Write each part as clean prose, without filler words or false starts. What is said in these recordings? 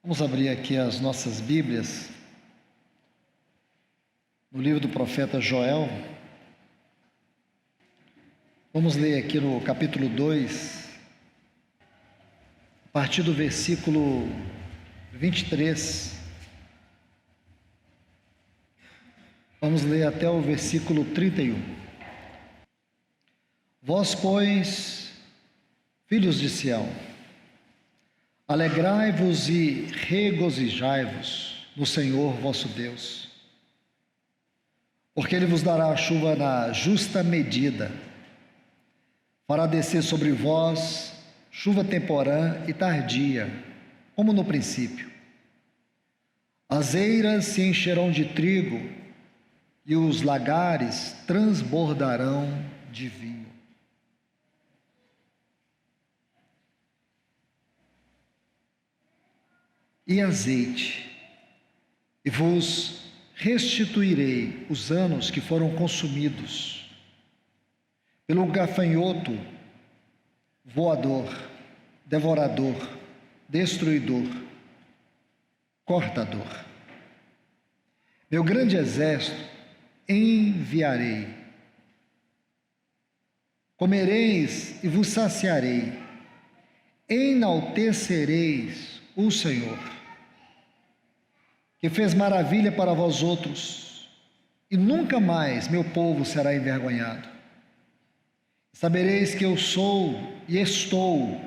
Vamos abrir aqui as nossas Bíblias no livro do profeta Joel. Vamos ler aqui no capítulo 2, a partir do versículo 23. Vamos ler até o versículo 31. Vós, pois, filhos de Sião, alegrai-vos e regozijai-vos no Senhor vosso Deus, porque Ele vos dará a chuva na justa medida, fará descer sobre vós chuva temporã e tardia, como no princípio. As eiras se encherão de trigo e os lagares transbordarão de vinho. E azeite, e vos restituirei os anos que foram consumidos pelo gafanhoto voador, devorador, destruidor, cortador. Meu grande exército enviarei. Comereis e vos saciarei, enaltecereis o Senhor, que fez maravilha para vós outros, e nunca mais meu povo será envergonhado. Sabereis que eu sou e estou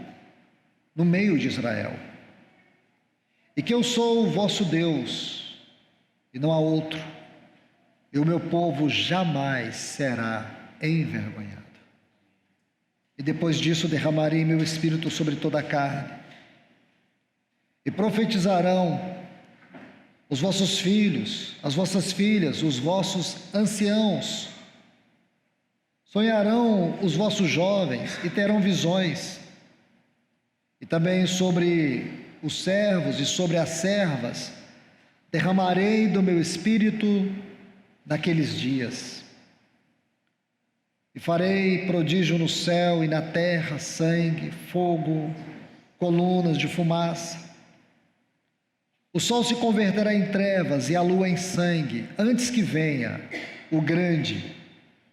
no meio de Israel, e que eu sou o vosso Deus, e não há outro, e o meu povo jamais será envergonhado. E depois disso derramarei meu espírito sobre toda a carne, e profetizarão os vossos filhos, as vossas filhas, os vossos anciãos. Sonharão os vossos jovens e terão visões. E também sobre os servos e sobre as servas derramarei do meu espírito naqueles dias. E farei prodígio no céu e na terra, sangue, fogo, colunas de fumaça. O sol se converterá em trevas e a lua em sangue, antes que venha o grande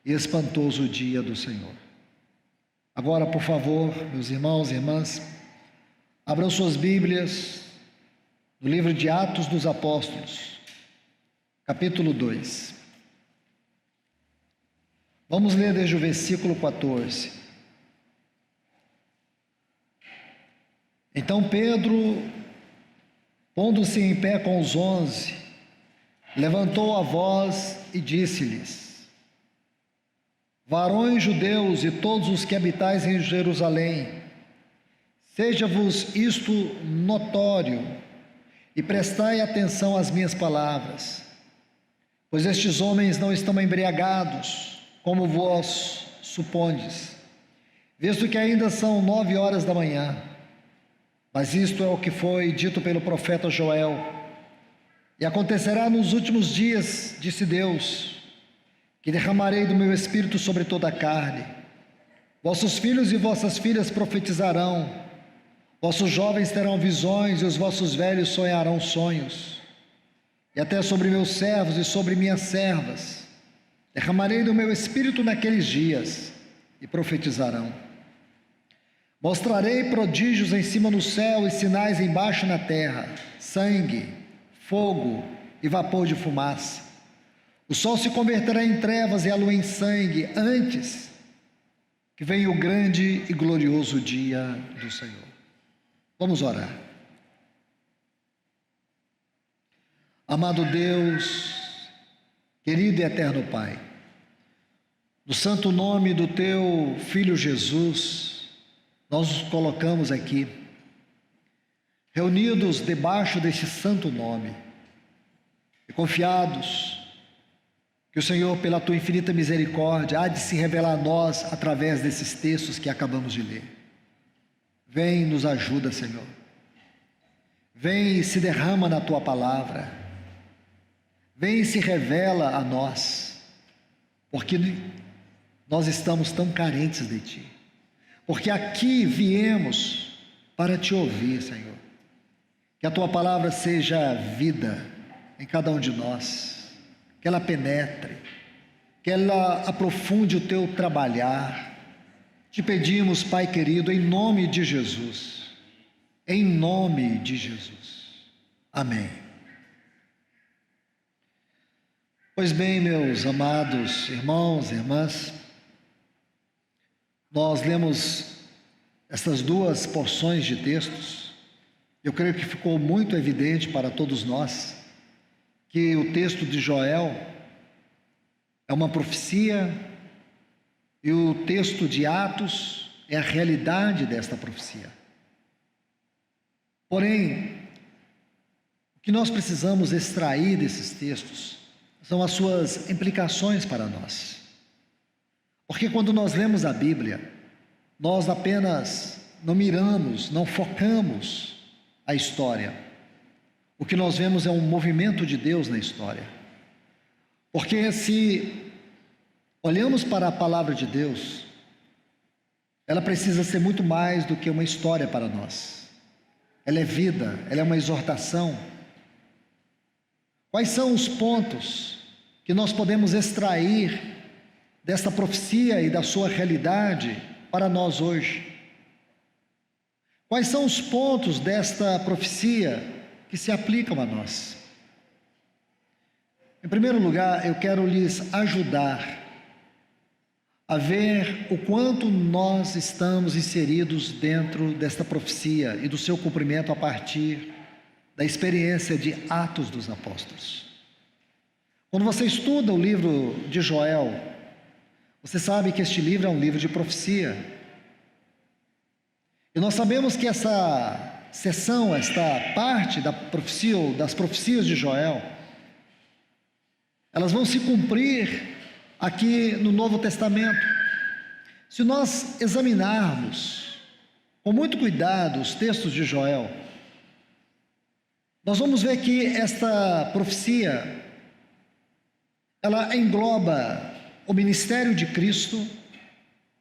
e espantoso dia do Senhor. Agora, por favor, meus irmãos e irmãs, abram suas Bíblias no livro de Atos dos Apóstolos, capítulo 2. Vamos ler desde o versículo 14. Então Pedro, pondo-se em pé com os 11, levantou a voz e disse-lhes: varões judeus e todos os que habitais em Jerusalém, seja-vos isto notório e prestai atenção às minhas palavras, pois estes homens não estão embriagados, como vós supondes, visto que ainda são 9 horas da manhã. Mas isto é o que foi dito pelo profeta Joel. E acontecerá nos últimos dias, disse Deus, que derramarei do meu espírito sobre toda a carne. Vossos filhos e vossas filhas profetizarão, vossos jovens terão visões e os vossos velhos sonharão sonhos. E até sobre meus servos e sobre minhas servas derramarei do meu espírito naqueles dias, e profetizarão. Mostrarei prodígios em cima no céu e sinais embaixo na terra, sangue, fogo e vapor de fumaça. O sol se converterá em trevas e a lua em sangue, antes que venha o grande e glorioso dia do Senhor. Vamos orar. Amado Deus, querido e eterno Pai, no santo nome do Teu Filho Jesus, nós nos colocamos aqui, reunidos debaixo deste santo nome, e confiados que o Senhor, pela Tua infinita misericórdia, há de se revelar a nós através desses textos que acabamos de ler. Vem e nos ajuda, Senhor. Vem e se derrama na Tua palavra. Vem e se revela a nós, porque nós estamos tão carentes de Ti. Porque aqui viemos para Te ouvir, Senhor. Que a tua palavra seja vida em cada um de nós, que ela penetre, que ela aprofunde o teu trabalhar. Te pedimos, Pai querido, em nome de Jesus, em nome de Jesus. Amém. Pois bem, meus amados irmãos e irmãs, nós lemos essas duas porções de textos. Eu creio que ficou muito evidente para todos nós que o texto de Joel é uma profecia e o texto de Atos é a realidade desta profecia. Porém, o que nós precisamos extrair desses textos são as suas implicações para nós. Porque quando nós lemos a Bíblia, nós apenas não miramos, não focamos a história. O que nós vemos é um movimento de Deus na história. Porque se olhamos para a palavra de Deus, ela precisa ser muito mais do que uma história para nós. Ela é vida, ela é uma exortação. Quais são os pontos que nós podemos extrair desta profecia e da sua realidade para nós hoje? Quais são os pontos desta profecia que se aplicam a nós? Em primeiro lugar, eu quero lhes ajudar a ver o quanto nós estamos inseridos dentro desta profecia e do seu cumprimento a partir da experiência de Atos dos Apóstolos. Quando você estuda o livro de Joel, você sabe que este livro é um livro de profecia. E nós sabemos que essa seção, esta parte da profecia ou das profecias de Joel, elas vão se cumprir aqui no Novo Testamento. Se nós examinarmos com muito cuidado os textos de Joel, nós vamos ver que esta profecia, ela engloba o ministério de Cristo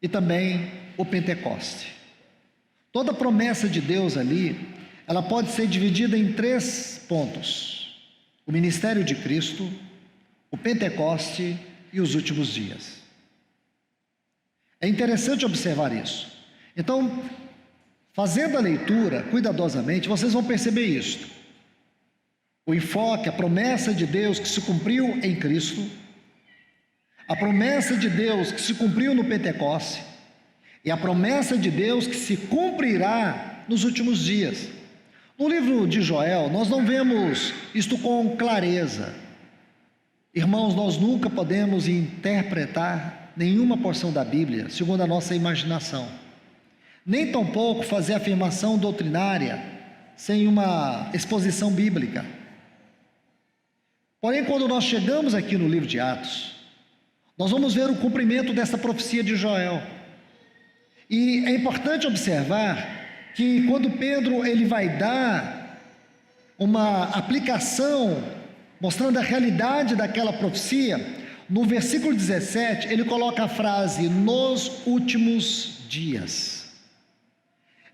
e também o Pentecoste. Toda promessa de Deus ali, ela pode ser dividida em 3 pontos: o ministério de Cristo, o Pentecoste e os últimos dias. É interessante observar isso. Então, fazendo a leitura cuidadosamente, vocês vão perceber isto. O enfoque, a promessa de Deus que se cumpriu em Cristo, a promessa de Deus que se cumpriu no Pentecoste e a promessa de Deus que se cumprirá nos últimos dias. No livro de Joel, nós não vemos isto com clareza. Irmãos, nós nunca podemos interpretar nenhuma porção da Bíblia segundo a nossa imaginação, nem tampouco fazer afirmação doutrinária sem uma exposição bíblica. Porém, quando nós chegamos aqui no livro de Atos, nós vamos ver o cumprimento dessa profecia de Joel. E é importante observar que quando Pedro ele vai dar uma aplicação mostrando a realidade daquela profecia, no versículo 17, ele coloca a frase, nos últimos dias.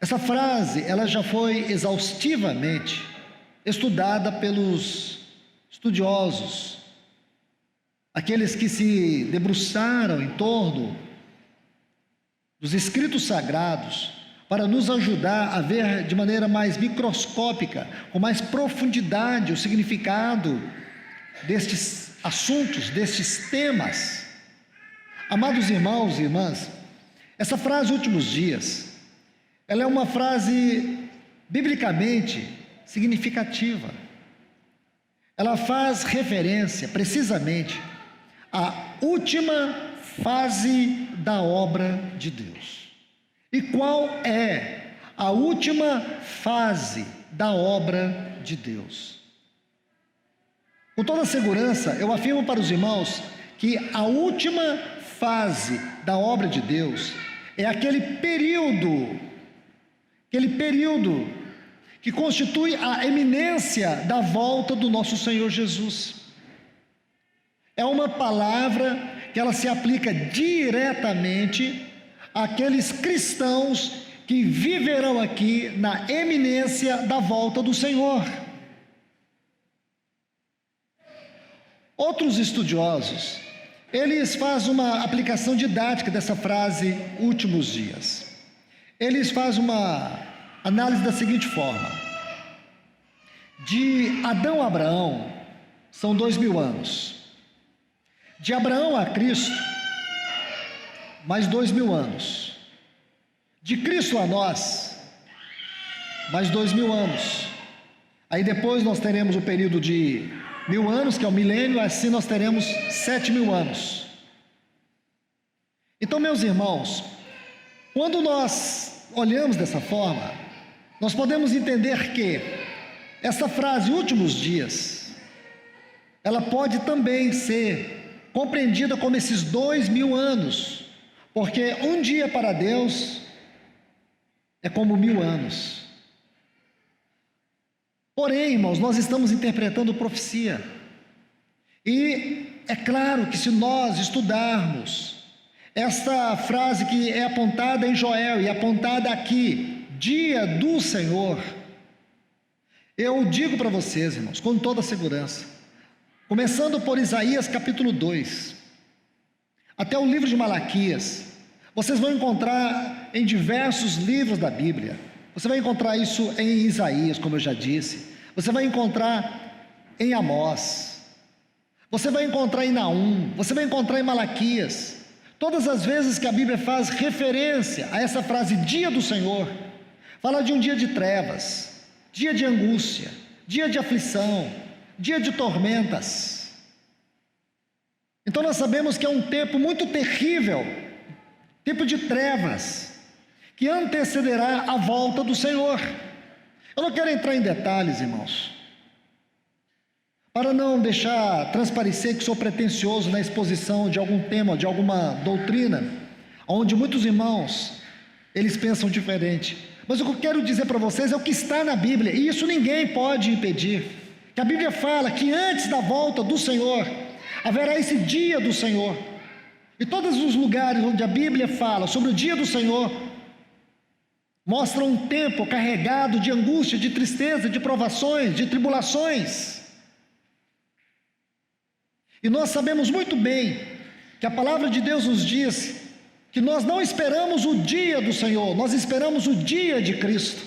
Essa frase, ela já foi exaustivamente estudada pelos estudiosos, aqueles que se debruçaram em torno dos escritos sagrados, para nos ajudar a ver de maneira mais microscópica, com mais profundidade, o significado destes assuntos, destes temas. Amados irmãos e irmãs, essa frase últimos dias, ela é uma frase biblicamente significativa. Ela faz referência precisamente à última fase da obra de Deus. E qual é a última fase da obra de Deus? Com toda segurança, eu afirmo para os irmãos que a última fase da obra de Deus é aquele período que constitui a eminência da volta do nosso Senhor Jesus. É uma palavra que ela se aplica diretamente àqueles cristãos que viverão aqui na eminência da volta do Senhor. Outros estudiosos, eles fazem uma aplicação didática dessa frase últimos dias. Eles fazem uma análise da seguinte forma: de Adão a Abraão são 2000 anos, de Abraão a Cristo mais 2000 anos, de Cristo a nós mais 2000 anos. Aí depois nós teremos o período de 1000 anos, que é o milênio, assim nós teremos 7000 anos. Então, meus irmãos, quando nós olhamos dessa forma, nós podemos entender que essa frase, últimos dias, ela pode também ser compreendida como esses 2000 anos, porque um dia para Deus é como 1000 anos. Porém, irmãos, nós estamos interpretando profecia. E é claro que se nós estudarmos esta frase que é apontada em Joel e apontada aqui, dia do Senhor, eu digo para vocês, irmãos, com toda segurança, começando por Isaías capítulo 2, até o livro de Malaquias, vocês vão encontrar em diversos livros da Bíblia. Você vai encontrar isso em Isaías, como eu já disse. Você vai encontrar em Amós. Você vai encontrar em Naum. Você vai encontrar em Malaquias. Todas as vezes que a Bíblia faz referência a essa frase, dia do Senhor, fala de um dia de trevas, dia de angústia, dia de aflição, dia de tormentas. Então nós sabemos que é um tempo muito terrível, tempo de trevas, que antecederá a volta do Senhor. Eu não quero entrar em detalhes, irmãos, para não deixar transparecer que sou pretensioso na exposição de algum tema, de alguma doutrina, onde muitos irmãos, eles pensam diferente. Mas o que eu quero dizer para vocês é o que está na Bíblia, e isso ninguém pode impedir. Que a Bíblia fala que antes da volta do Senhor, haverá esse dia do Senhor. E todos os lugares onde a Bíblia fala sobre o dia do Senhor, mostra um tempo carregado de angústia, de tristeza, de provações, de tribulações. E nós sabemos muito bem que a palavra de Deus nos diz que nós não esperamos o dia do Senhor, nós esperamos o dia de Cristo.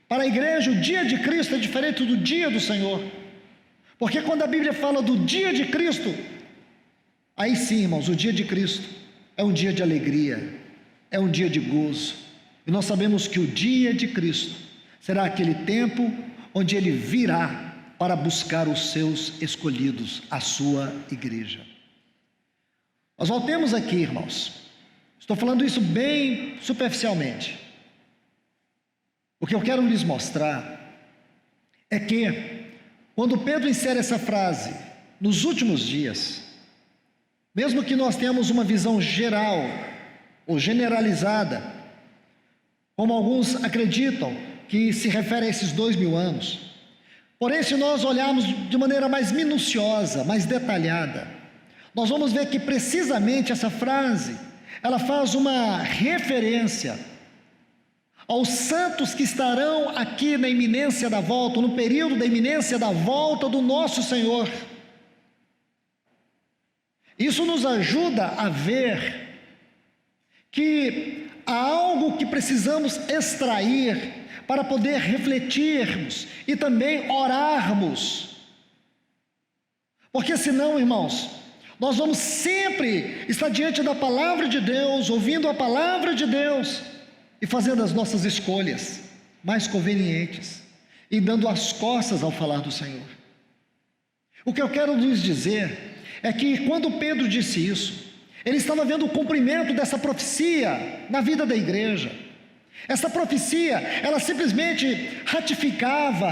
Para a igreja, o dia de Cristo é diferente do dia do Senhor. Porque quando a Bíblia fala do dia de Cristo, aí sim, irmãos, o dia de Cristo é um dia de alegria, é um dia de gozo. E nós sabemos que o dia de Cristo será aquele tempo onde Ele virá para buscar os seus escolhidos, a sua igreja. Nós voltemos aqui, irmãos. Estou falando isso bem superficialmente. O que eu quero lhes mostrar é que, quando Pedro insere essa frase, nos últimos dias, mesmo que nós tenhamos uma visão geral ou generalizada, como alguns acreditam que se refere a esses 2000 anos, porém, se nós olharmos de maneira mais minuciosa, mais detalhada, nós vamos ver que precisamente essa frase, ela faz uma referência aos santos que estarão aqui na iminência da volta, no período da iminência da volta do nosso Senhor. Isso nos ajuda a ver que há algo que precisamos extrair para poder refletirmos e também orarmos. Porque senão, irmãos, nós vamos sempre estar diante da palavra de Deus, ouvindo a palavra de Deus e fazendo as nossas escolhas mais convenientes e dando as costas ao falar do Senhor. O que eu quero lhes dizer é que quando Pedro disse isso, ele estava vendo o cumprimento dessa profecia na vida da igreja. Essa profecia, ela simplesmente ratificava,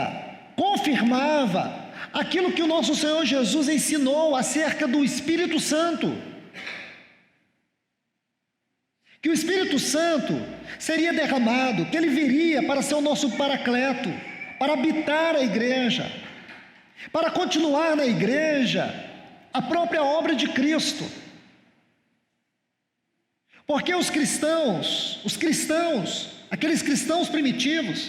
confirmava aquilo que o nosso Senhor Jesus ensinou acerca do Espírito Santo. Que o Espírito Santo seria derramado, que ele viria para ser o nosso paracleto, para habitar a igreja, para continuar na igreja a própria obra de Cristo. Porque os cristãos, aqueles cristãos primitivos,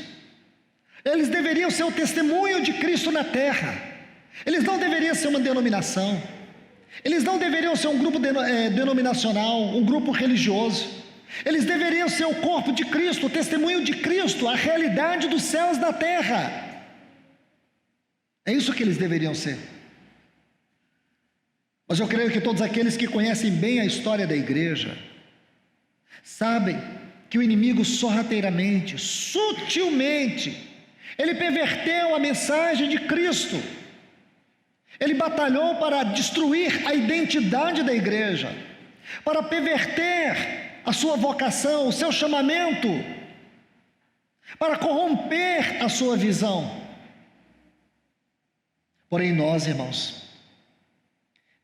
eles deveriam ser o testemunho de Cristo na terra. Eles não deveriam ser uma denominação, eles não deveriam ser um grupo denominacional, um grupo religioso. Eles deveriam ser o corpo de Cristo, o testemunho de Cristo, a realidade dos céus da terra. É isso que eles deveriam ser. Mas eu creio que todos aqueles que conhecem bem a história da igreja sabem que o inimigo sorrateiramente, sutilmente, ele perverteu a mensagem de Cristo. Ele batalhou para destruir a identidade da igreja, para perverter a sua vocação, o seu chamamento, para corromper a sua visão. Porém nós, irmãos,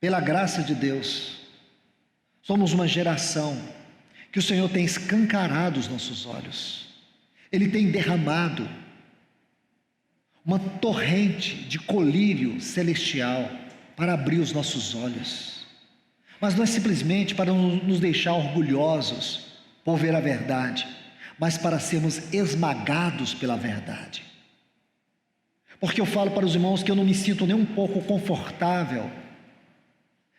pela graça de Deus, somos uma geração que o Senhor tem escancarado os nossos olhos. Ele tem derramado uma torrente de colírio celestial para abrir os nossos olhos. Mas não é simplesmente para nos deixar orgulhosos por ver a verdade, mas para sermos esmagados pela verdade. Porque eu falo para os irmãos que eu não me sinto nem um pouco confortável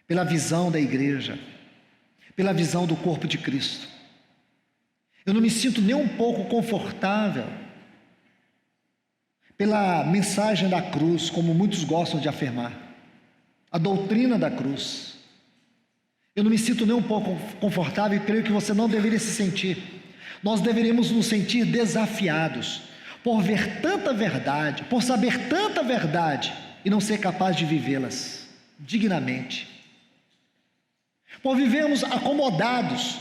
pela visão da igreja, pela visão do corpo de Cristo. Eu não me sinto nem um pouco confortável pela mensagem da cruz, como muitos gostam de afirmar, a doutrina da cruz. Eu não me sinto nem um pouco confortável e creio que você não deveria se sentir. Nós deveríamos nos sentir desafiados por ver tanta verdade, por saber tanta verdade e não ser capaz de vivê-las dignamente. Por vivermos acomodados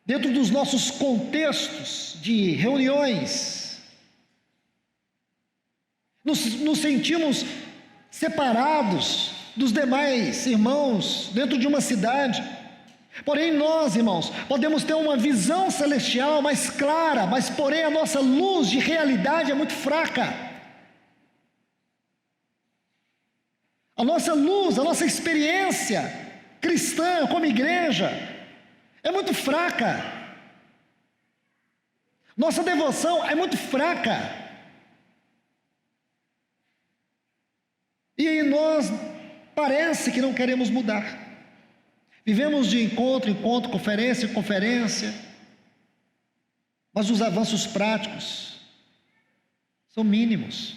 dentro dos nossos contextos de reuniões, nos sentimos separados dos demais irmãos dentro de uma cidade. Porém nós, irmãos, podemos ter uma visão celestial mais clara, mas porém a nossa luz de realidade é muito fraca. A nossa luz, a nossa experiência cristã como igreja é muito fraca. Nossa devoção é muito fraca. E aí nós parece que não queremos mudar. Vivemos de encontro em encontro, conferência em conferência, mas os avanços práticos são mínimos.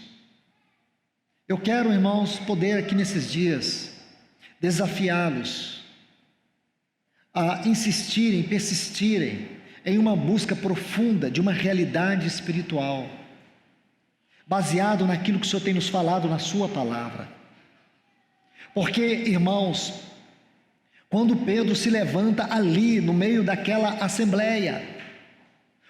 Eu quero, irmãos, poder aqui nesses dias desafiá-los a insistirem, persistirem em uma busca profunda de uma realidade espiritual, baseado naquilo que o Senhor tem nos falado na sua palavra. Porque, irmãos, quando Pedro se levanta ali no meio daquela assembleia,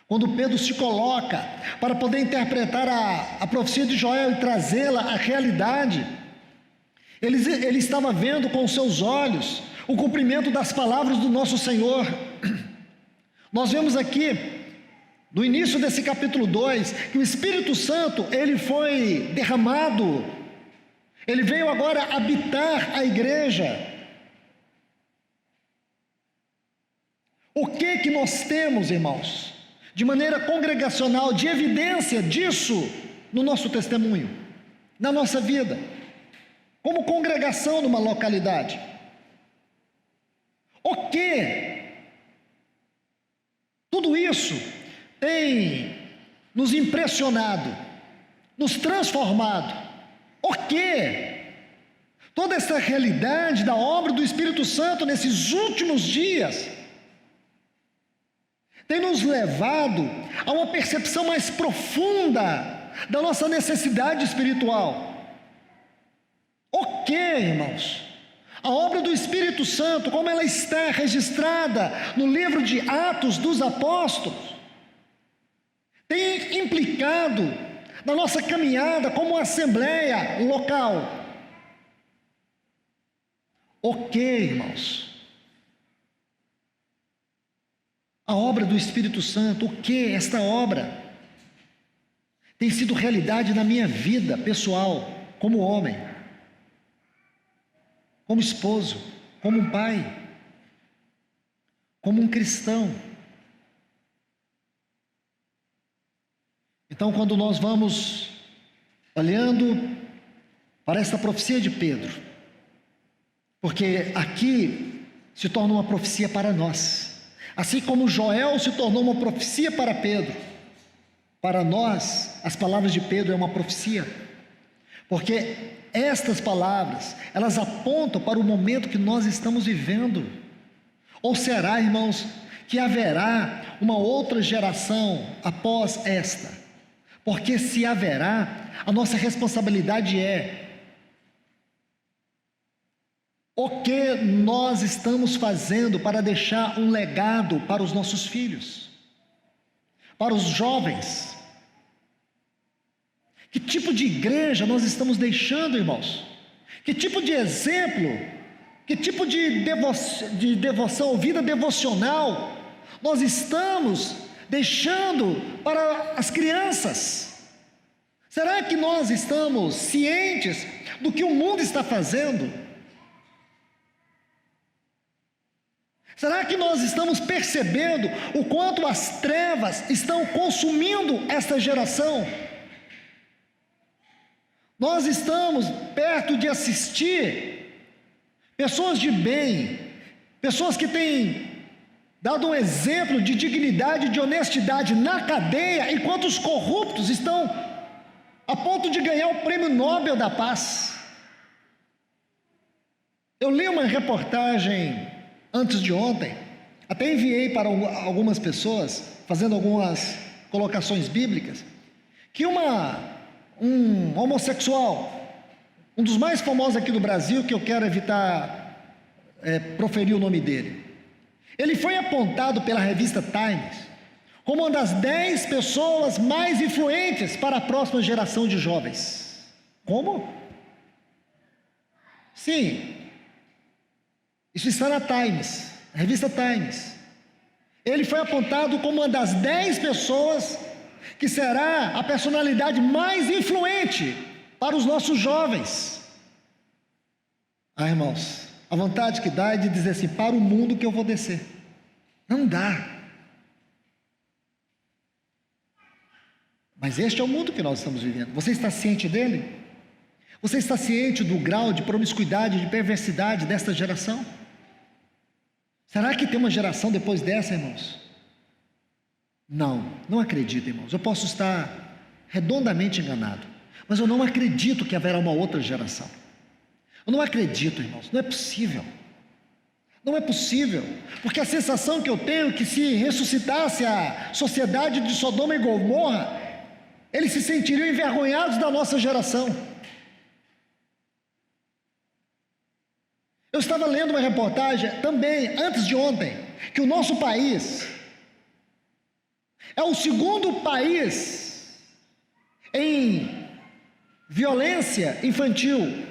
quando Pedro se coloca para poder interpretar a profecia de Joel e trazê-la à realidade, ele estava vendo com os seus olhos o cumprimento das palavras do nosso Senhor. Nós vemos aqui no início desse capítulo 2 que o Espírito Santo ele foi derramado, ele veio agora habitar a igreja. O que nós temos, irmãos, de maneira congregacional, de evidência disso no nosso testemunho, na nossa vida, como congregação numa localidade? O que tudo isso tem nos impressionado, nos transformado? O que toda essa realidade da obra do Espírito Santo nesses últimos dias tem nos levado a uma percepção mais profunda da nossa necessidade espiritual? O que, irmãos? A obra do Espírito Santo, como ela está registrada no livro de Atos dos Apóstolos, tem implicado na nossa caminhada como assembleia local. O que, irmãos? A obra do Espírito Santo, o que esta obra tem sido realidade na minha vida pessoal, como homem, como esposo, como um pai, como um cristão? Então, quando nós vamos olhando para esta profecia de Pedro, porque aqui se torna uma profecia para nós, assim como Joel se tornou uma profecia para Pedro, para nós, as palavras de Pedro é uma profecia, porque estas palavras, elas apontam para o momento que nós estamos vivendo. Ou será, irmãos, que haverá uma outra geração após esta? Porque se haverá, a nossa responsabilidade é: o que nós estamos fazendo para deixar um legado para os nossos filhos, para os jovens? Que tipo de igreja nós estamos deixando, irmãos? Que tipo de exemplo, que tipo de devoção, vida devocional nós estamos deixando para as crianças? Será que nós estamos cientes do que o mundo está fazendo? Será que nós estamos percebendo o quanto as trevas estão consumindo esta geração? Nós estamos perto de assistir pessoas de bem, pessoas que têm dado um exemplo de dignidade e de honestidade na cadeia, enquanto os corruptos estão a ponto de ganhar o Prêmio Nobel da Paz. Eu li uma reportagem antes de ontem, até enviei para algumas pessoas, fazendo algumas colocações bíblicas, que um homossexual, um dos mais famosos aqui do Brasil, que eu quero evitar proferir o nome dele, ele foi apontado pela revista Times como uma das 10 pessoas mais influentes para a próxima geração de jovens. Como? Sim, isso está na Times, a revista Times. Ele foi apontado como uma das 10 pessoas que será a personalidade mais influente para os nossos jovens. Irmãos, a vontade que dá é de dizer assim: para o mundo que eu vou descer. Não dá. Mas este é o mundo que nós estamos vivendo. Você está ciente dele? Você está ciente do grau de promiscuidade, de perversidade desta geração? Será que tem uma geração depois dessa, irmãos? Não acredito, irmãos. Eu posso estar redondamente enganado, mas eu não acredito que haverá uma outra geração. Eu não acredito, irmãos. Não é possível. Não é possível, porque a sensação que eu tenho é que se ressuscitasse a sociedade de Sodoma e Gomorra, eles se sentiriam envergonhados da nossa geração. Eu estava lendo uma reportagem também, antes de ontem, que o nosso país é o segundo país em violência infantil,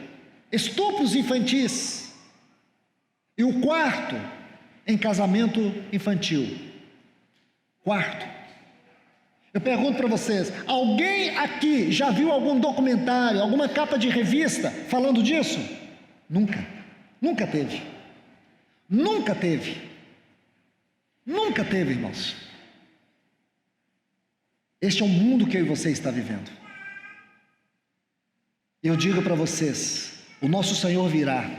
estupros infantis, e o quarto em casamento infantil. Quarto. Eu pergunto para vocês: alguém aqui já viu algum documentário, alguma capa de revista falando disso? Nunca teve. Nunca teve, irmãos. Este é o mundo que eu e você está vivendo. Eu digo para vocês: o nosso Senhor virá,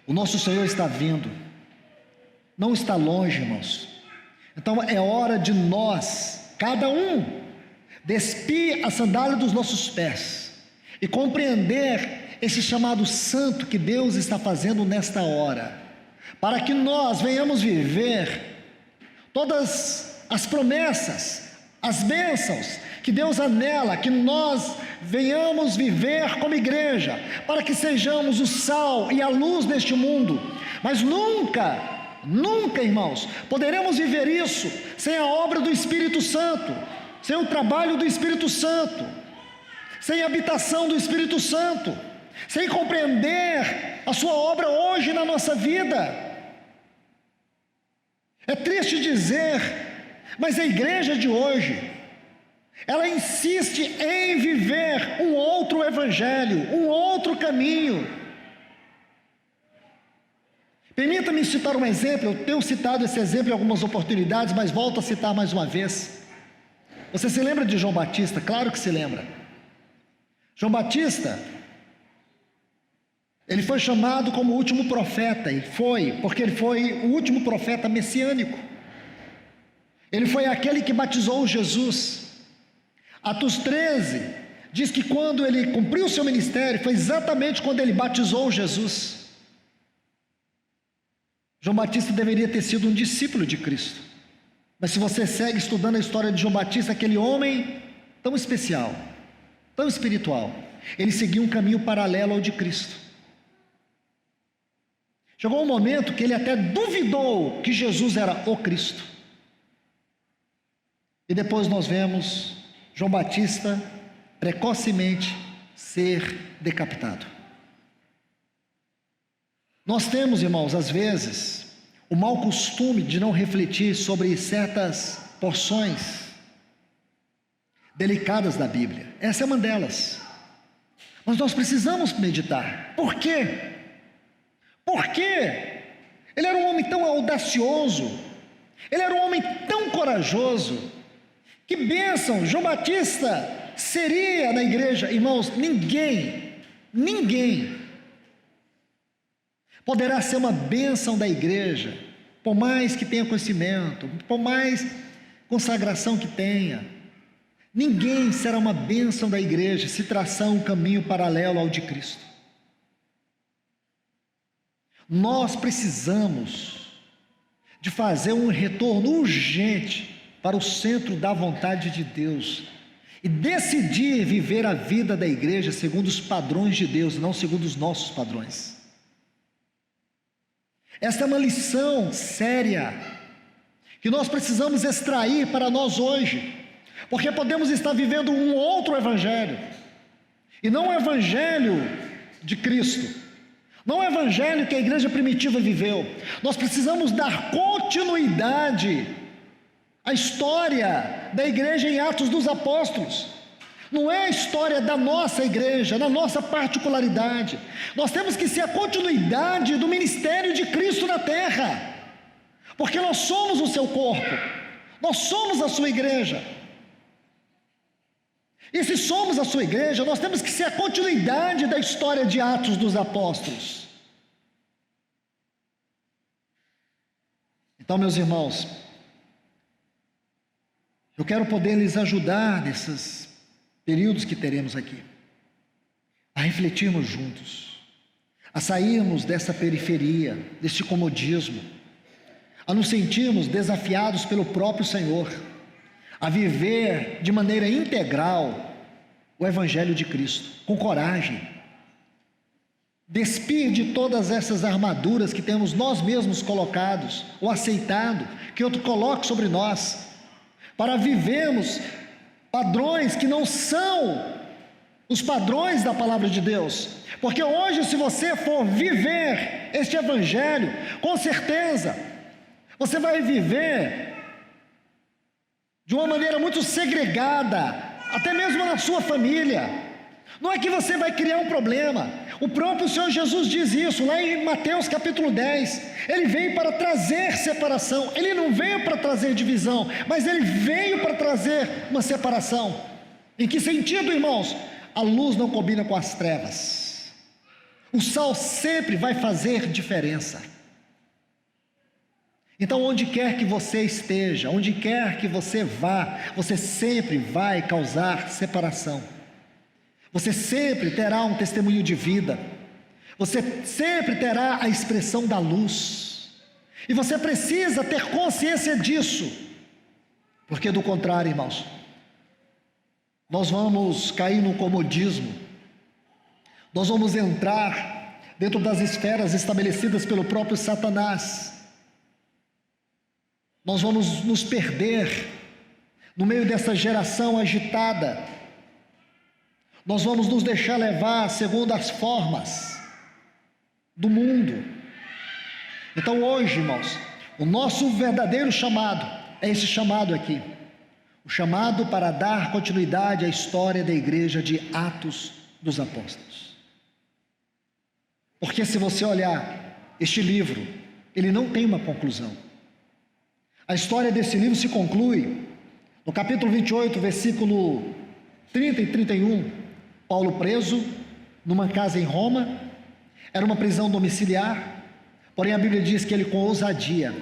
o nosso Senhor está vindo, não está longe, irmãos. Então é hora de nós, cada um, despir a sandália dos nossos pés e compreender esse chamado santo que Deus está fazendo nesta hora, para que nós venhamos viver todas as promessas, as bênçãos que Deus anela, que nós venhamos viver como igreja, para que sejamos o sal e a luz deste mundo. Mas nunca, irmãos, poderemos viver isso sem a obra do Espírito Santo, sem o trabalho do Espírito Santo, sem a habitação do Espírito Santo, sem compreender a sua obra hoje na nossa vida. É triste dizer, mas a igreja de hoje, ela insiste em viver um outro evangelho, um outro caminho. Permita-me citar um exemplo. Eu tenho citado esse exemplo em algumas oportunidades, mas volto a citar mais uma vez. Você se lembra de João Batista? Claro que se lembra. João Batista, ele foi chamado como o último profeta, e foi, porque ele foi o último profeta messiânico. Ele foi aquele que batizou Jesus. Atos 13 diz que quando ele cumpriu o seu ministério, foi exatamente quando ele batizou Jesus. João Batista deveria ter sido um discípulo de Cristo. Mas se você segue estudando a história de João Batista, aquele homem tão especial, tão espiritual, ele seguiu um caminho paralelo ao de Cristo. Chegou um momento que ele até duvidou que Jesus era o Cristo. E depois nós vemos João Batista precocemente ser decapitado. Nós temos, irmãos, às vezes, o mau costume de não refletir sobre certas porções delicadas da Bíblia. Essa é uma delas. Mas nós precisamos meditar. Por quê? Porque ele era um homem tão audacioso, ele era um homem tão corajoso. Que bênção João Batista seria na igreja. Irmãos, ninguém poderá ser uma bênção da igreja, por mais que tenha conhecimento, por mais consagração que tenha. Ninguém será uma bênção da igreja se traçar um caminho paralelo ao de Cristo. Nós precisamos de fazer um retorno urgente para o centro da vontade de Deus e decidir viver a vida da igreja segundo os padrões de Deus, não segundo os nossos padrões. Esta é uma lição séria que nós precisamos extrair para nós hoje, porque podemos estar vivendo um outro evangelho, e não o evangelho de Cristo, não o evangelho que a igreja primitiva viveu. Nós precisamos dar continuidade à história da igreja em Atos dos Apóstolos. Não é a história da nossa igreja, da nossa particularidade. Nós temos que ser a continuidade do ministério de Cristo na terra, porque nós somos o seu corpo, nós somos a sua igreja. E se somos a sua igreja, nós temos que ser a continuidade da história de Atos dos Apóstolos. Então, meus irmãos, eu quero poder lhes ajudar nesses períodos que teremos aqui, a refletirmos juntos, a sairmos dessa periferia, deste comodismo, a nos sentirmos desafiados pelo próprio Senhor, a viver de maneira integral o Evangelho de Cristo, com coragem, despir de todas essas armaduras que temos nós mesmos colocados, ou aceitado, que outro coloque sobre nós, para vivermos padrões que não são os padrões da palavra de Deus. Porque hoje, se você for viver este Evangelho, com certeza, você vai viver de uma maneira muito segregada, até mesmo na sua família. Não é que você vai criar um problema. O próprio Senhor Jesus diz isso, lá em Mateus capítulo 10. Ele veio para trazer separação. Ele não veio para trazer divisão, mas ele veio para trazer uma separação. Em que sentido, irmãos? A luz não combina com as trevas. O sal sempre vai fazer diferença. Então, onde quer que você esteja, onde quer que você vá, você sempre vai causar separação. Você sempre terá um testemunho de vida. Você sempre terá a expressão da luz. E você precisa ter consciência disso. Porque do contrário, irmãos, nós vamos cair no comodismo. Nós vamos entrar dentro das esferas estabelecidas pelo próprio Satanás. Nós vamos nos perder no meio dessa geração agitada. Nós vamos nos deixar levar segundo as formas do mundo. Então hoje, irmãos, o nosso verdadeiro chamado é esse chamado aqui. O chamado para dar continuidade à história da igreja de Atos dos Apóstolos. Porque se você olhar este livro, ele não tem uma conclusão. A história desse livro se conclui No capítulo 28, versículo 30 e 31, Paulo preso numa casa em Roma, era uma prisão domiciliar, porém a Bíblia diz que ele, com ousadia,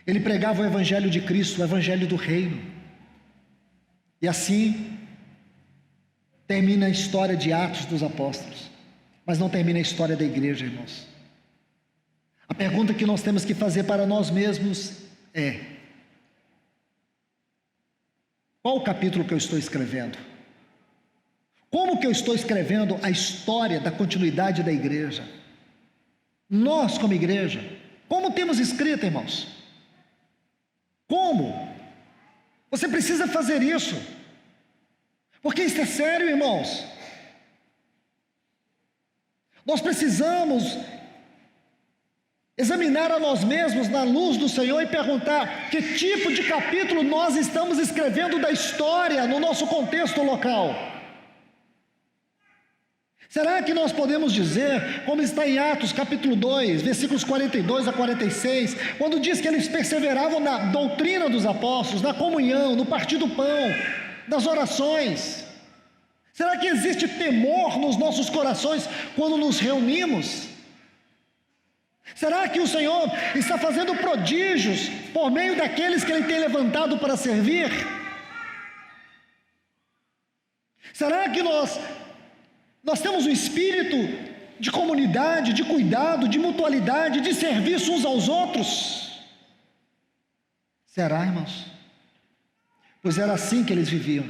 ele pregava o evangelho de Cristo, o evangelho do reino. E assim termina a história de Atos dos Apóstolos, mas não termina a história da igreja, irmãos. A pergunta que nós temos que fazer para nós mesmos é: qual o capítulo que eu estou escrevendo? Como que eu estou escrevendo a história da continuidade da igreja? Nós, como igreja, como temos escrito, irmãos? Como? Você precisa fazer isso, porque isso é sério, irmãos. Nós precisamos examinar a nós mesmos na luz do Senhor e perguntar que tipo de capítulo nós estamos escrevendo da história no nosso contexto local. Será que nós podemos dizer, como está em Atos capítulo 2, versículos 42 a 46, quando diz que eles perseveravam na doutrina dos apóstolos, na comunhão, no partir do pão, das orações? Será que existe temor nos nossos corações quando nos reunimos? Será que o Senhor está fazendo prodígios por meio daqueles que Ele tem levantado para servir? Será que nós temos um espírito de comunidade, de cuidado, de mutualidade, de serviço uns aos outros? Será, irmãos? Pois era assim que eles viviam.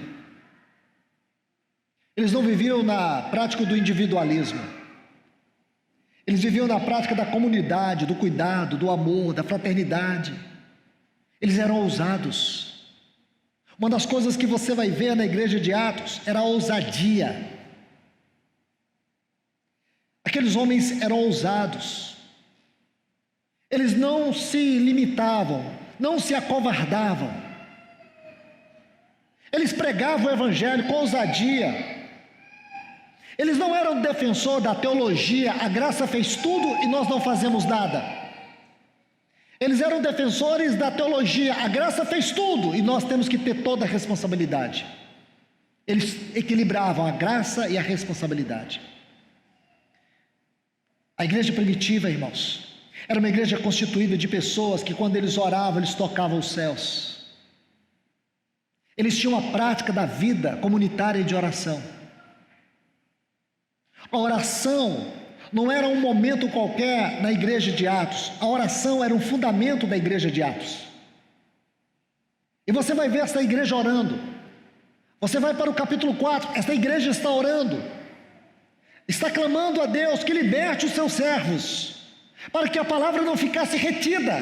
Eles não viviam na prática do individualismo. Eles viviam na prática da comunidade, do cuidado, do amor, da fraternidade. Eles eram ousados. Uma das coisas que você vai ver na igreja de Atos era a ousadia. Aqueles homens eram ousados. Eles não se limitavam, não se acovardavam. Eles pregavam o evangelho com ousadia. Eles não eram defensor da teologia, a graça fez tudo e nós não fazemos nada. Eles eram defensores da teologia, a graça fez tudo e nós temos que ter toda a responsabilidade. Eles equilibravam a graça e a responsabilidade. A igreja primitiva, irmãos, era uma igreja constituída de pessoas que, quando eles oravam, eles tocavam os céus. Eles tinham a prática da vida comunitária de oração. A oração não era um momento qualquer na igreja de Atos. A oração era um fundamento da igreja de Atos. E você vai ver essa igreja orando. Você vai para o capítulo 4, essa igreja está orando. Está clamando a Deus que liberte os seus servos, para que a palavra não ficasse retida.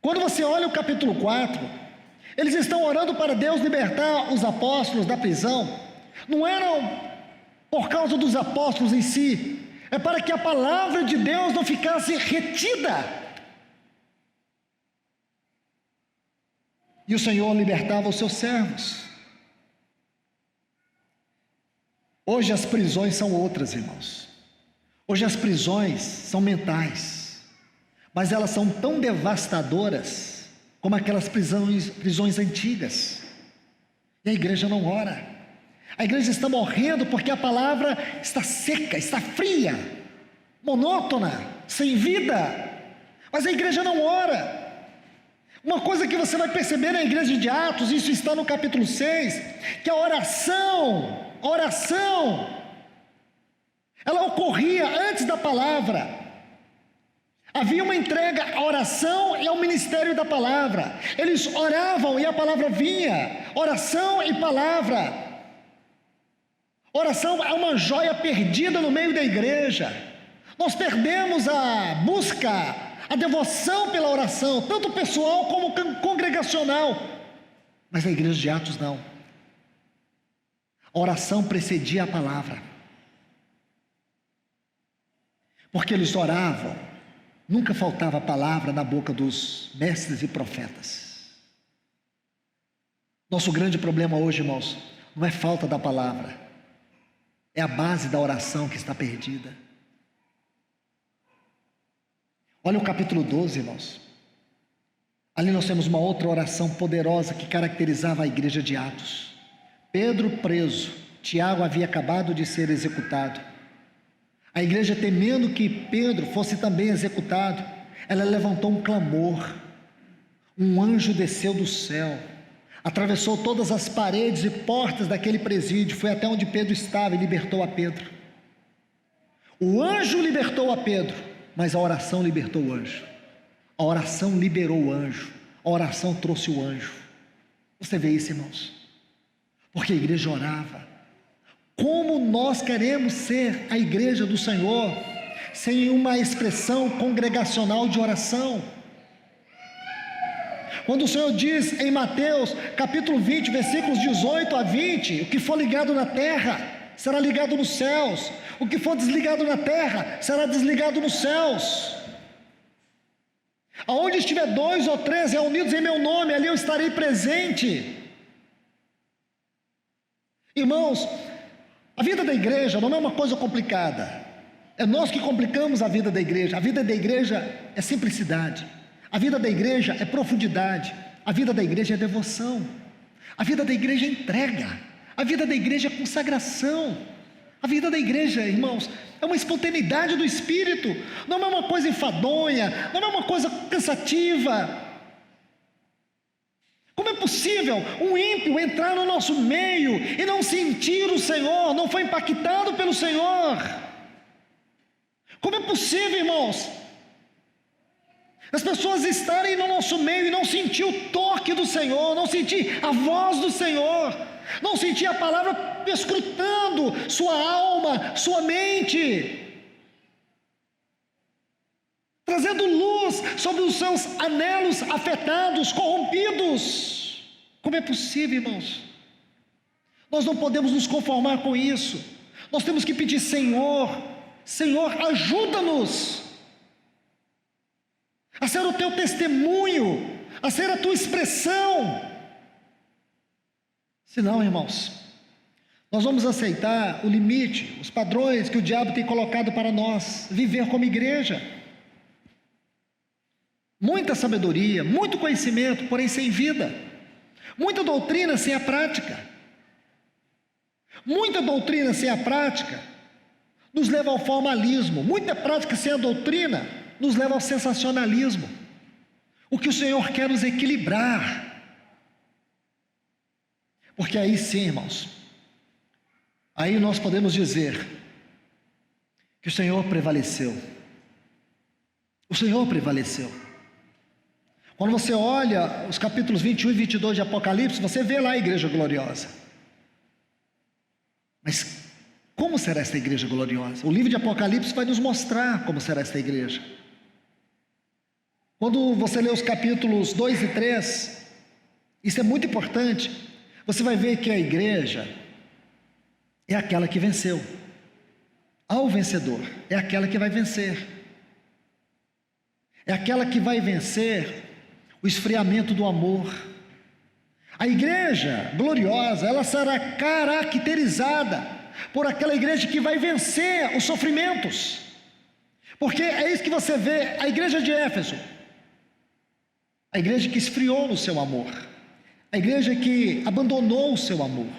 Quando você olha o capítulo 4, eles estão orando para Deus libertar os apóstolos da prisão. Não eram por causa dos apóstolos em si, é para que a palavra de Deus não ficasse retida. E o Senhor libertava os seus servos. Hoje as prisões são outras, irmãos. Hoje as prisões são mentais, mas elas são tão devastadoras como aquelas prisões antigas. E a igreja não ora. A igreja está morrendo porque a palavra está seca, está fria, monótona, sem vida. Mas a igreja não ora. Uma coisa que você vai perceber na igreja de Atos, isso está no capítulo 6, que a oração, ela ocorria antes da palavra. Havia uma entrega à oração e ao ministério da palavra. Eles oravam e a palavra vinha. Oração e palavra. Oração é uma joia perdida no meio da igreja. Nós perdemos a busca, a devoção pela oração, tanto pessoal como congregacional. Mas na igreja de Atos não. A oração precedia a palavra. Porque eles oravam, nunca faltava palavra na boca dos mestres e profetas. Nosso grande problema hoje, irmãos, não é falta da palavra. É a base da oração que está perdida. Olha o capítulo 12, irmãos. Ali nós temos uma outra oração poderosa que caracterizava a igreja de Atos. Pedro preso, Tiago havia acabado de ser executado. A igreja, temendo que Pedro fosse também executado, ela levantou um clamor. Um anjo desceu do céu, atravessou todas as paredes e portas daquele presídio, foi até onde Pedro estava e libertou a Pedro. O anjo libertou a Pedro, mas a oração libertou o anjo. A oração liberou o anjo, a oração trouxe o anjo. Você vê isso, irmãos? Porque a igreja orava. Como nós queremos ser a igreja do Senhor sem uma expressão congregacional de oração? Quando o Senhor diz em Mateus capítulo 20, versículos 18 a 20, o que for ligado na terra será ligado nos céus, o que for desligado na terra será desligado nos céus. Aonde estiver 2 ou 3 reunidos em meu nome, ali eu estarei presente. Irmãos, a vida da igreja não é uma coisa complicada, é nós que complicamos a vida da igreja. A vida da igreja é simplicidade, a vida da igreja é profundidade, a vida da igreja é devoção, a vida da igreja é entrega, a vida da igreja é consagração, a vida da igreja, irmãos, é uma espontaneidade do Espírito, não é uma coisa enfadonha, não é uma coisa cansativa. Como é possível um ímpio entrar no nosso meio e não sentir o Senhor, não foi impactado pelo Senhor? Como é possível, irmãos, as pessoas estarem no nosso meio e não sentir o toque do Senhor, não sentir a voz do Senhor, não sentir a palavra escrutando sua alma, sua mente, trazendo luz sobre os seus anelos afetados, corrompidos? Como é possível, irmãos? Nós não podemos nos conformar com isso. Nós temos que pedir: Senhor, Senhor, ajuda-nos a ser o teu testemunho, a ser a tua expressão. Senão, irmãos, nós vamos aceitar o limite, os padrões que o diabo tem colocado para nós, viver como igreja. Muita sabedoria, muito conhecimento, porém sem vida. Muita doutrina sem a prática. Muita doutrina sem a prática nos leva ao formalismo. Muita prática sem a doutrina nos leva ao sensacionalismo. O que o Senhor quer nos equilibrar. Porque aí sim, irmãos, aí nós podemos dizer que o Senhor prevaleceu. O Senhor prevaleceu. Quando você olha os capítulos 21 e 22 de Apocalipse, você vê lá a igreja gloriosa. Mas como será esta igreja gloriosa? O livro de Apocalipse vai nos mostrar como será esta igreja. Quando você lê os capítulos 2 e 3, isso é muito importante, você vai ver que a igreja é aquela que venceu. Ao vencedor, é aquela que vai vencer. É aquela que vai vencer o esfriamento do amor. A igreja gloriosa, ela será caracterizada por aquela igreja que vai vencer os sofrimentos. Porque é isso que você vê, a igreja de Éfeso, a igreja que esfriou no seu amor, a igreja que abandonou o seu amor,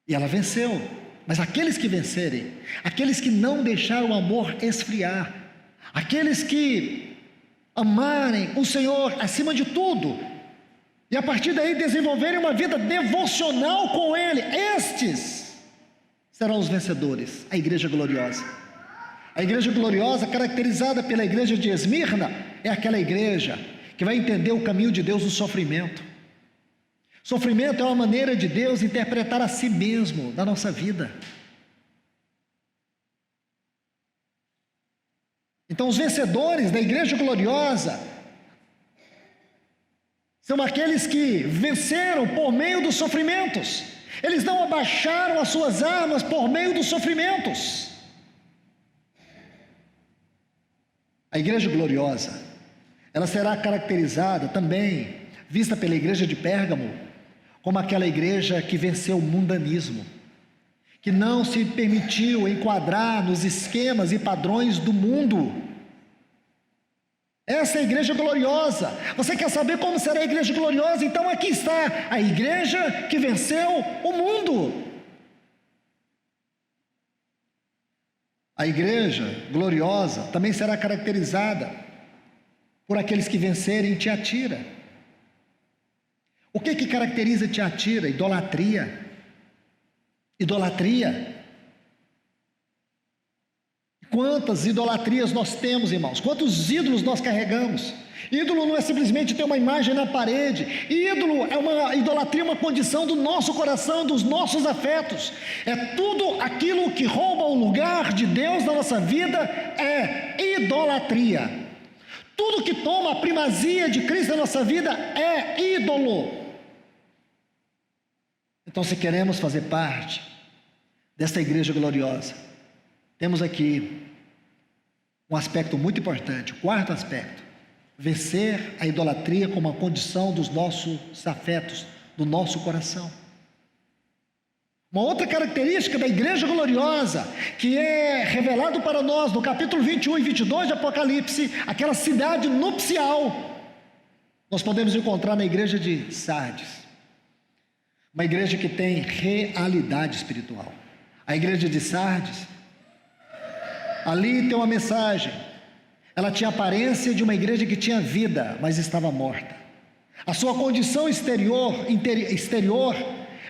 e ela venceu. Mas aqueles que vencerem, aqueles que não deixaram o amor esfriar, aqueles que amarem o Senhor acima de tudo, e a partir daí desenvolverem uma vida devocional com Ele, estes serão os vencedores, a igreja gloriosa. A igreja gloriosa, caracterizada pela igreja de Esmirna, é aquela igreja que vai entender o caminho de Deus no sofrimento. Sofrimento é uma maneira de Deus interpretar a si mesmo na nossa vida. Então, os vencedores da igreja gloriosa são aqueles que venceram por meio dos sofrimentos. Eles não abaixaram as suas armas por meio dos sofrimentos. A igreja gloriosa, ela será caracterizada também, vista pela igreja de Pérgamo, como aquela igreja que venceu o mundanismo, que não se permitiu enquadrar nos esquemas e padrões do mundo. Essa é a igreja gloriosa. Você quer saber como será a igreja gloriosa? Então aqui está a igreja que venceu o mundo. A igreja gloriosa também será caracterizada por aqueles que vencerem Tiatira. O que caracteriza Tiatira? Idolatria. Idolatria. Quantas idolatrias nós temos, irmãos? Quantos ídolos nós carregamos? Ídolo não é simplesmente ter uma imagem na parede. Ídolo é uma idolatria, uma condição do nosso coração, dos nossos afetos. É tudo aquilo que rouba o lugar de Deus na nossa vida, é idolatria. Tudo que toma a primazia de Cristo na nossa vida é ídolo. Então, se queremos fazer parte desta igreja gloriosa, temos aqui um aspecto muito importante, o quarto aspecto: vencer a idolatria como uma condição dos nossos afetos, do nosso coração. Uma outra característica da igreja gloriosa, que é revelado para nós no capítulo 21 e 22 de Apocalipse, aquela cidade nupcial, nós podemos encontrar na igreja de Sardes, uma igreja que tem realidade espiritual. A igreja de Sardes, ali tem uma mensagem. Ela tinha a aparência de uma igreja que tinha vida, mas estava morta. A sua condição exterior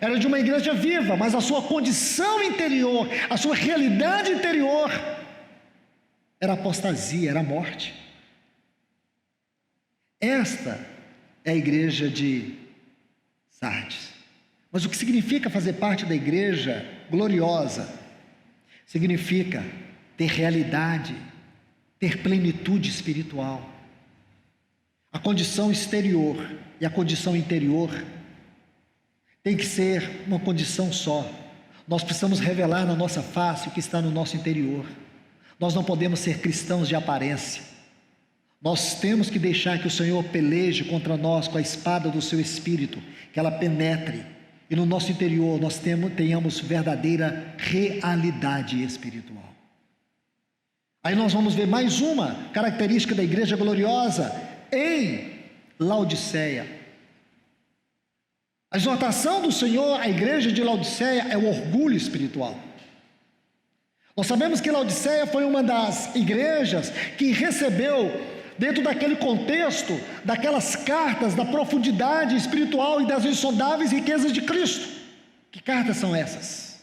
era de uma igreja viva, mas a sua condição interior, a sua realidade interior era apostasia, era morte. Esta é a igreja de Sardes. Mas o que significa fazer parte da igreja gloriosa? Significa ter realidade, ter plenitude espiritual. A condição exterior e a condição interior tem que ser uma condição só. Nós precisamos revelar na nossa face o que está no nosso interior. Nós não podemos ser cristãos de aparência. Nós temos que deixar que o Senhor peleje contra nós com a espada do seu Espírito, que ela penetre, e no nosso interior nós tenhamos verdadeira realidade espiritual. Aí nós vamos ver mais uma característica da igreja gloriosa em Laodiceia. A exortação do Senhor à igreja de Laodiceia é o orgulho espiritual. Nós sabemos que Laodiceia foi uma das igrejas que recebeu, dentro daquele contexto, daquelas cartas da profundidade espiritual e das insondáveis riquezas de Cristo. Que cartas são essas?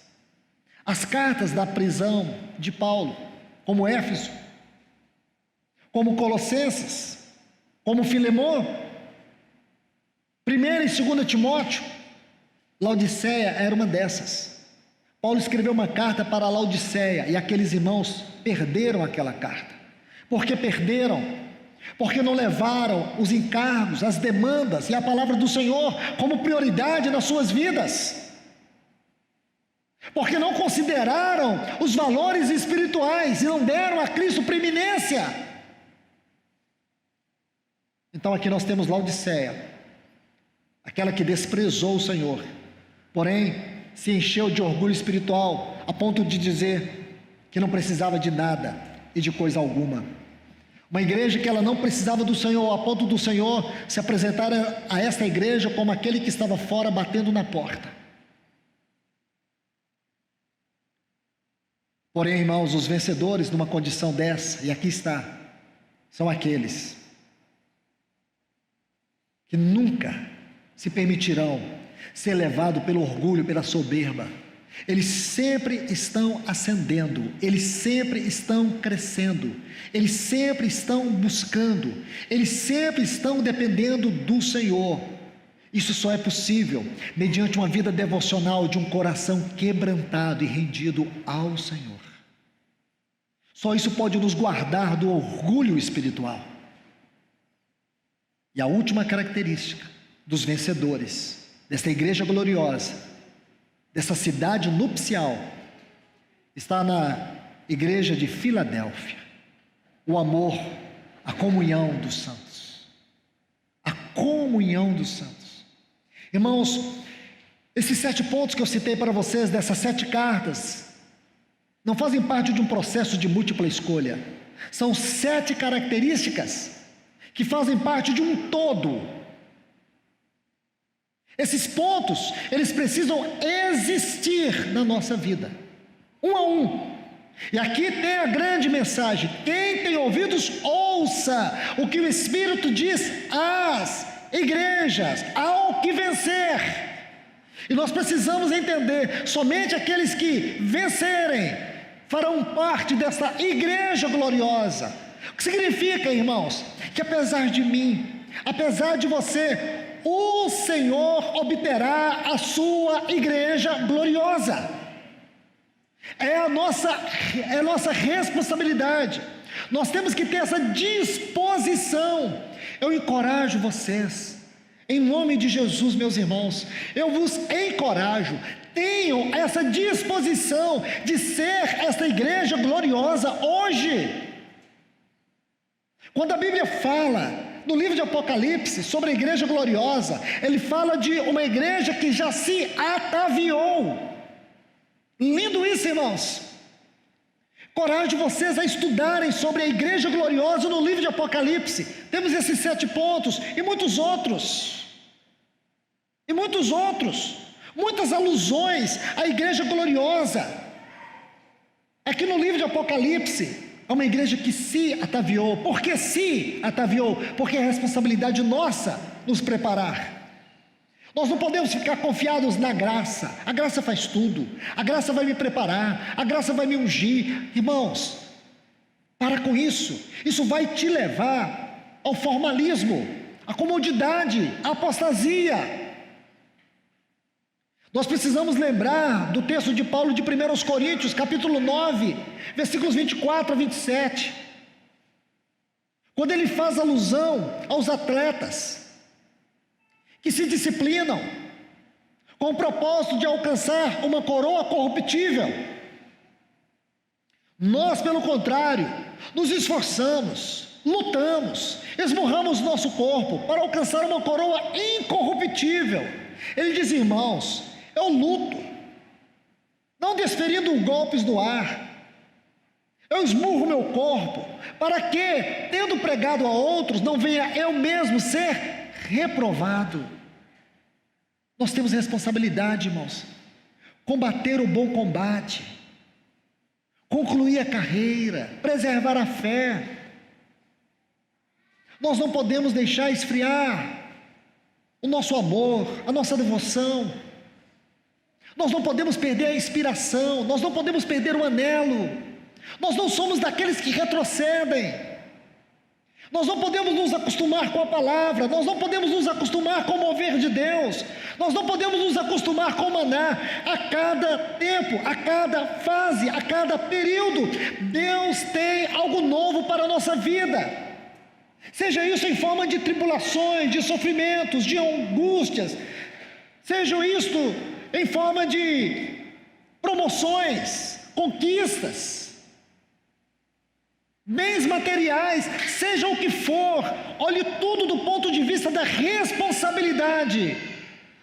As cartas da prisão de Paulo, como Éfeso, como Colossenses, como Filemão, 1 e 2 Timóteo. Laodiceia era uma dessas. Paulo escreveu uma carta para Laodiceia e aqueles irmãos perderam aquela carta. Por que perderam? Porque não levaram os encargos, as demandas e a palavra do Senhor como prioridade nas suas vidas. Porque não consideraram os valores espirituais e não deram a Cristo preeminência. Então aqui nós temos Laodiceia, aquela que desprezou o Senhor, porém se encheu de orgulho espiritual, a ponto de dizer que não precisava de nada e de coisa alguma. Uma igreja que ela não precisava do Senhor, a ponto do Senhor se apresentar a esta igreja como aquele que estava fora batendo na porta. Porém, irmãos, os vencedores numa condição dessa, e aqui está, são aqueles que nunca se permitirão ser levados pelo orgulho, pela soberba. Eles sempre estão ascendendo, eles sempre estão crescendo, eles sempre estão buscando, eles sempre estão dependendo do Senhor. Isso só é possível mediante uma vida devocional de um coração quebrantado e rendido ao Senhor. Só isso pode nos guardar do orgulho espiritual. E a última característica dos vencedores desta igreja gloriosa, dessa cidade nupcial, está na igreja de Filadélfia: o amor, a comunhão dos santos. A comunhão dos santos. Irmãos, esses 7 pontos que eu citei para vocês, dessas 7 cartas, não fazem parte de um processo de múltipla escolha. São 7 características que fazem parte de um todo. Esses pontos, eles precisam existir na nossa vida, um a um. E aqui tem a grande mensagem: quem tem ouvidos, ouça o que o Espírito diz às igrejas, ao que vencer. E nós precisamos entender, somente aqueles que vencerem farão parte dessa igreja gloriosa. O que significa, irmãos? Que apesar de mim, apesar de você, o Senhor obterá a sua igreja gloriosa. É a nossa responsabilidade. Nós temos que ter essa disposição. Eu encorajo vocês, em nome de Jesus, meus irmãos, eu vos encorajo, tenham essa disposição de ser esta igreja gloriosa hoje. Quando a Bíblia fala no livro de Apocalipse sobre a igreja gloriosa, ele fala de uma igreja que já se ataviou. Lindo isso, irmãos. Coragem de vocês a estudarem sobre a igreja gloriosa no livro de Apocalipse. Temos esses 7 pontos e muitos outros. Muitas alusões à igreja gloriosa. Aqui no livro de Apocalipse, é uma igreja que se ataviou. Por que se ataviou? Porque é responsabilidade nossa nos preparar. Nós não podemos ficar confiados na graça. A graça faz tudo. A graça vai me preparar. A graça vai me ungir. Irmãos, para com isso. Isso vai te levar ao formalismo, à comodidade, à apostasia. Nós precisamos lembrar do texto de Paulo de 1 Coríntios, capítulo 9, versículos 24 a 27. Quando ele faz alusão aos atletas que se disciplinam com o propósito de alcançar uma coroa corruptível. Nós, pelo contrário, nos esforçamos, lutamos, esmurramos nosso corpo para alcançar uma coroa incorruptível. Ele diz, irmãos, eu luto, não desferindo golpes no ar. Eu esmurro meu corpo, para que, tendo pregado a outros, não venha eu mesmo ser reprovado. Nós temos responsabilidade, irmãos. Combater o bom combate, concluir a carreira, preservar a fé. Nós não podemos deixar esfriar o nosso amor, a nossa devoção. Nós não podemos perder a inspiração, nós não podemos perder o anelo. Nós não somos daqueles que retrocedem. Nós não podemos nos acostumar com a palavra, nós não podemos nos acostumar com o mover de Deus, nós não podemos nos acostumar com o maná. A cada tempo, a cada fase, a cada período, Deus tem algo novo para a nossa vida. Seja isso em forma de tribulações, de sofrimentos, de angústias, seja isto em forma de promoções, conquistas, bens materiais, seja o que for, olhe tudo do ponto de vista da responsabilidade,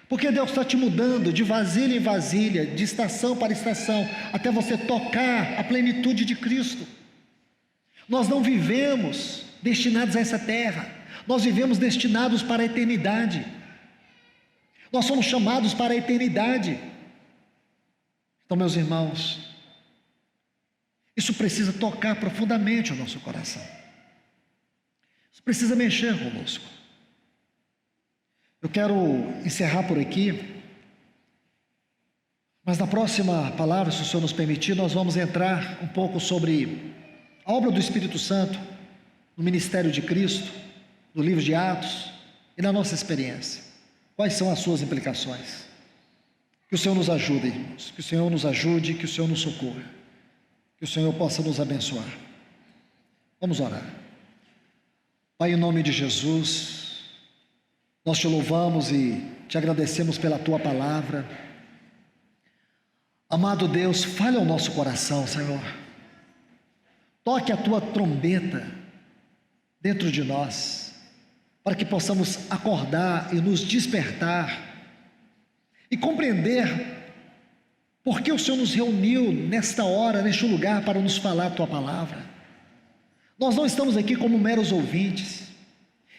porque Deus está te mudando de vasilha em vasilha, de estação para estação, até você tocar a plenitude de Cristo. Nós não vivemos destinados a essa terra, nós vivemos destinados para a eternidade. Nós somos chamados para a eternidade. Então, meus irmãos, isso precisa tocar profundamente o nosso coração. Isso precisa mexer conosco. Eu quero encerrar por aqui, mas na próxima palavra, se o Senhor nos permitir, nós vamos entrar um pouco sobre a obra do Espírito Santo no ministério de Cristo, no livro de Atos e na nossa experiência. Quais são as suas implicações? Que o Senhor nos ajude, irmãos. Que o Senhor nos ajude, que o Senhor nos socorra. Que o Senhor possa nos abençoar. Vamos orar. Pai, em nome de Jesus, nós te louvamos e te agradecemos pela tua palavra. Amado Deus, fale ao nosso coração, Senhor. Toque a tua trombeta dentro de nós, para que possamos acordar e nos despertar e compreender por que o Senhor nos reuniu nesta hora, neste lugar, para nos falar a tua palavra. Nós não estamos aqui como meros ouvintes,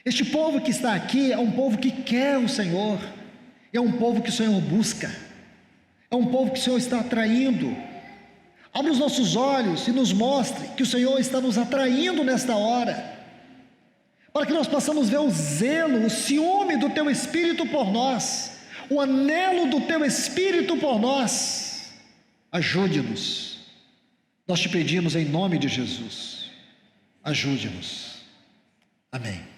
Este povo que está aqui é um povo que quer o Senhor, é um povo que o Senhor busca, é um povo que o Senhor está atraindo. Abra os nossos olhos e nos mostre que o Senhor está nos atraindo nesta hora, para que nós possamos ver o zelo, o ciúme do Teu Espírito por nós, o anelo do Teu Espírito por nós. Ajude-nos, nós te pedimos em nome de Jesus, ajude-nos, amém.